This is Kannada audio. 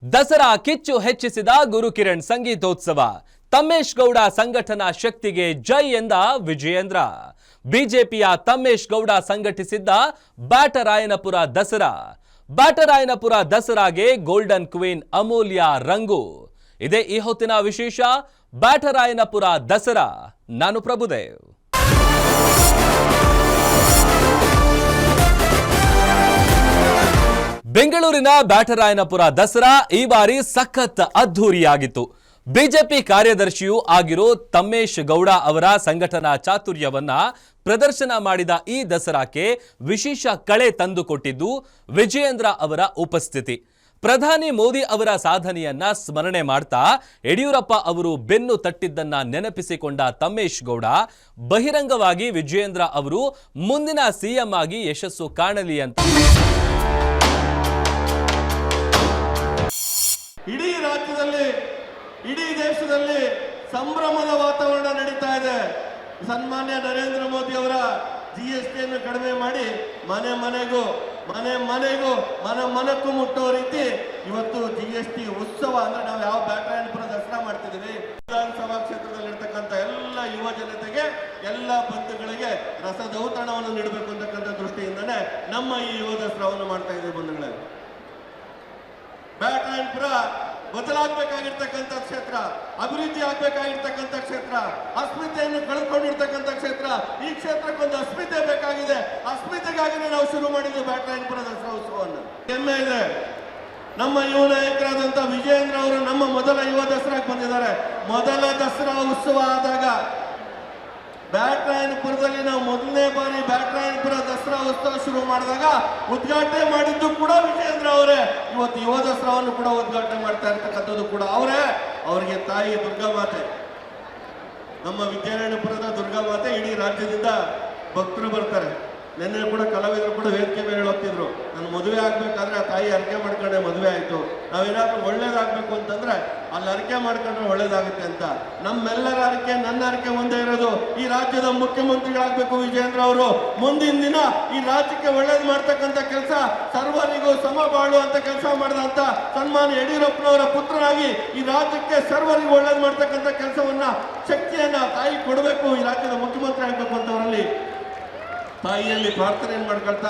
ದಸರಾ ಕಿಚ್ಚು ಹೆಚ್ಚಿಸಿದ ಗುರುಕಿರಣ್ ಸಂಗೀತೋತ್ಸವ. ತಮ್ಮೇಶ್ ಗೌಡ ಸಂಘಟನಾ ಶಕ್ತಿಗೆ ಜೈ ಎಂದ ವಿಜಯೇಂದ್ರ. ಬಿಜೆಪಿಯ ತಮ್ಮೇಶ್ ಗೌಡ ಸಂಘಟಿಸಿದ್ದ ಬ್ಯಾಟರಾಯನಪುರ ದಸರಾ. ಬ್ಯಾಟರಾಯನಪುರ ದಸರಾಗೆ ಗೋಲ್ಡನ್ ಕ್ವೀನ್ ಅಮೂಲ್ಯ ರಂಗು. ಇದೇ ಈ ಹೊತ್ತಿನ ವಿಶೇಷ ಬ್ಯಾಟರಾಯನಪುರ ದಸರಾ. ನಾನು ಪ್ರಭುದೇವ್. ಬೆಂಗಳೂರಿನ ಬ್ಯಾಟರಾಯನಪುರ ದಸರಾ ಈ ಬಾರಿ ಸಖತ್ ಅದ್ಧೂರಿಯಾಗಿತ್ತು. ಬಿಜೆಪಿ ಕಾರ್ಯದರ್ಶಿಯೂ ಆಗಿರೋ ತಮ್ಮೇಶ್ ಗೌಡ ಅವರ ಸಂಘಟನಾ ಚಾತುರ್ಯವನ್ನ ಪ್ರದರ್ಶನ ಮಾಡಿದ ಈ ದಸರಾಕ್ಕೆ ವಿಶೇಷ ಕಳೆ ತಂದುಕೊಟ್ಟಿದ್ದು ವಿಜಯೇಂದ್ರ ಅವರ ಉಪಸ್ಥಿತಿ. ಪ್ರಧಾನಿ ಮೋದಿ ಅವರ ಸಾಧನೆಯನ್ನ ಸ್ಮರಣೆ ಮಾಡ್ತಾ ಯಡಿಯೂರಪ್ಪ ಅವರು ಬೆನ್ನು ತಟ್ಟಿದ್ದನ್ನ ನೆನಪಿಸಿಕೊಂಡ ತಮ್ಮೇಶ್ ಗೌಡ ಬಹಿರಂಗವಾಗಿ ವಿಜಯೇಂದ್ರ ಅವರು ಮುಂದಿನ ಸಿಎಂ ಆಗಿ ಯಶಸ್ಸು ಕಾಣಲಿ ಅಂತ ಇಡೀ ರಾಜ್ಯದಲ್ಲಿ ಇಡೀ ದೇಶದಲ್ಲಿ ಸಂಭ್ರಮದ ವಾತಾವರಣ ನಡೀತಾ ಇದೆ. ಸನ್ಮಾನ್ಯ ನರೇಂದ್ರ ಮೋದಿ ಅವರ GST ಕಡಿಮೆ ಮಾಡಿ ಮನೆ ಮನಕ್ಕೂ ಮುಟ್ಟೋ ರೀತಿ ಇವತ್ತು GST ಉತ್ಸವ ಅಂದ್ರೆ ನಾವು ಯಾವ ಬ್ಯಾಟರಾಯನಪುರ ದಸರಾ ಮಾಡ್ತಿದ್ದೀವಿ. ವಿಧಾನಸಭಾ ಕ್ಷೇತ್ರದಲ್ಲಿ ಇರ್ತಕ್ಕಂಥ ಎಲ್ಲ ಯುವ ಜನತೆಗೆ ಎಲ್ಲ ಬಂಧುಗಳಿಗೆ ರಸದೌತಣವನ್ನು ನೀಡಬೇಕು ಅಂತಕ್ಕಂಥ ದೃಷ್ಟಿಯಿಂದನೇ ನಮ್ಮ ಈ ಯುವ ದಸರಾವನ್ನು ಮಾಡ್ತಾ ಇದ್ದೀವಿ. ಬಂಧುಗಳೇ, ಬ್ಯಾಟರಾಯನಪುರ ಬದಲಾಗಬೇಕಾಗಿರ್ತಕ್ಕಂಥ ಕ್ಷೇತ್ರ, ಅಭಿವೃದ್ಧಿ ಆಗ್ಬೇಕಾಗಿರ್ತಕ್ಕಂಥ ಕ್ಷೇತ್ರ, ಅಸ್ಮಿತೆಯನ್ನು ಕಳೆದುಕೊಂಡಿರ್ತಕ್ಕಂಥ ಕ್ಷೇತ್ರ. ಈ ಕ್ಷೇತ್ರಕ್ಕೊಂದು ಅಸ್ಮಿತೆ ಬೇಕಾಗಿದೆ. ಅಸ್ಮಿತೆಗಾಗಿನೇ ನಾವು ಶುರು ಮಾಡಿದ್ವಿ ಬ್ಯಾಟರಾಯನಪುರ ದಸರಾ ಉತ್ಸವವನ್ನು. ಹೆಮ್ಮೆ ಇದೆ. ನಮ್ಮ ಯುವ ನಾಯಕರಾದಂಥ ವಿಜಯೇಂದ್ರ ಅವರು ನಮ್ಮ ಮೊದಲ ಯುವ ದಸರಾಕ್ಕೆ ಬಂದಿದ್ದಾರೆ. ಮೊದಲ ದಸರಾ ಉತ್ಸವ ಆದಾಗ ಬ್ಯಾಟರಾಯನಪುರದಲ್ಲಿ ನಾವು ಮೊದಲನೇ ಬಾರಿ ಬ್ಯಾಟರಾಯನಪುರ ದಸರಾ ಉತ್ಸವ ಶುರು ಮಾಡಿದಾಗ ಉದ್ಘಾಟನೆ ಮಾಡಿದ್ದು ಕೂಡ ವಿಜಯೇಂದ್ರ ಅವರೇ. ಇವತ್ತು ಯುವ ದಸರಾವನ್ನು ಕೂಡ ಉದ್ಘಾಟನೆ ಮಾಡ್ತಾ ಇರ್ತಕ್ಕಂಥದ್ದು ಕೂಡ ಅವರೇ. ಅವರಿಗೆ ತಾಯಿ ದುರ್ಗಾಮಾತೆ, ನಮ್ಮ ವಿದ್ಯಾರಣ್ಯಪುರದ ದುರ್ಗಾಮಾತೆ. ಇಡೀ ರಾಜ್ಯದಿಂದ ಭಕ್ತರು ಬರ್ತಾರೆ. ನಿನ್ನೆ ಕೂಡ ಕಲಾವಿದರು ಕೂಡ ವೇದಿಕೆ ಮೇಲೆ ಹೋಗ್ತಿದ್ರು, ನಾನು ಮದುವೆ ಆಗ್ಬೇಕಾದ್ರೆ ಆ ತಾಯಿ ಅರ್ಕೆ ಮಾಡ್ಕೊಂಡೆ ಮದುವೆ ಆಯ್ತು. ನಾವೇನಾದ್ರೂ ಒಳ್ಳೇದಾಗ್ಬೇಕು ಅಂತಂದ್ರೆ ಅಲ್ಲಿ ಅರ್ಕೆ ಮಾಡ್ಕೊಂಡ್ರೆ ಒಳ್ಳೇದಾಗುತ್ತೆ ಅಂತ. ನಮ್ಮೆಲ್ಲರ ಅರ್ಕೆ, ನನ್ನ ಅರ್ಕೆ ಒಂದೇ ಇರೋದು, ಈ ರಾಜ್ಯದ ಮುಖ್ಯಮಂತ್ರಿಗಳಾಗಬೇಕು ವಿಜಯೇಂದ್ರ ಅವರು. ಮುಂದಿನ ದಿನ ಈ ರಾಜ್ಯಕ್ಕೆ ಒಳ್ಳೇದು ಮಾಡ್ತಕ್ಕಂಥ ಕೆಲಸ, ಸರ್ವರಿಗೂ ಸಮಬಾಳು ಅಂತ ಕೆಲಸ ಮಾಡಿದಂತ ಸನ್ಮಾನ್ಯ ಯಡಿಯೂರಪ್ಪನವರ ಪುತ್ರನಾಗಿ ಈ ರಾಜ್ಯಕ್ಕೆ ಸರ್ವರಿಗೂ ಒಳ್ಳೇದು ಮಾಡ್ತಕ್ಕಂಥ ಕೆಲಸವನ್ನ, ಶಕ್ತಿಯನ್ನ ತಾಯಿ ಕೊಡಬೇಕು. ಈ ರಾಜ್ಯದ ಮುಖ್ಯಮಂತ್ರಿ ಆಗ್ಬೇಕು ಅಂತವರಲ್ಲಿ ತಾಯಿಯಲ್ಲಿ ಪ್ರಾರ್ಥನೆ ಮಾಡ್ಕೊಳ್ತಾ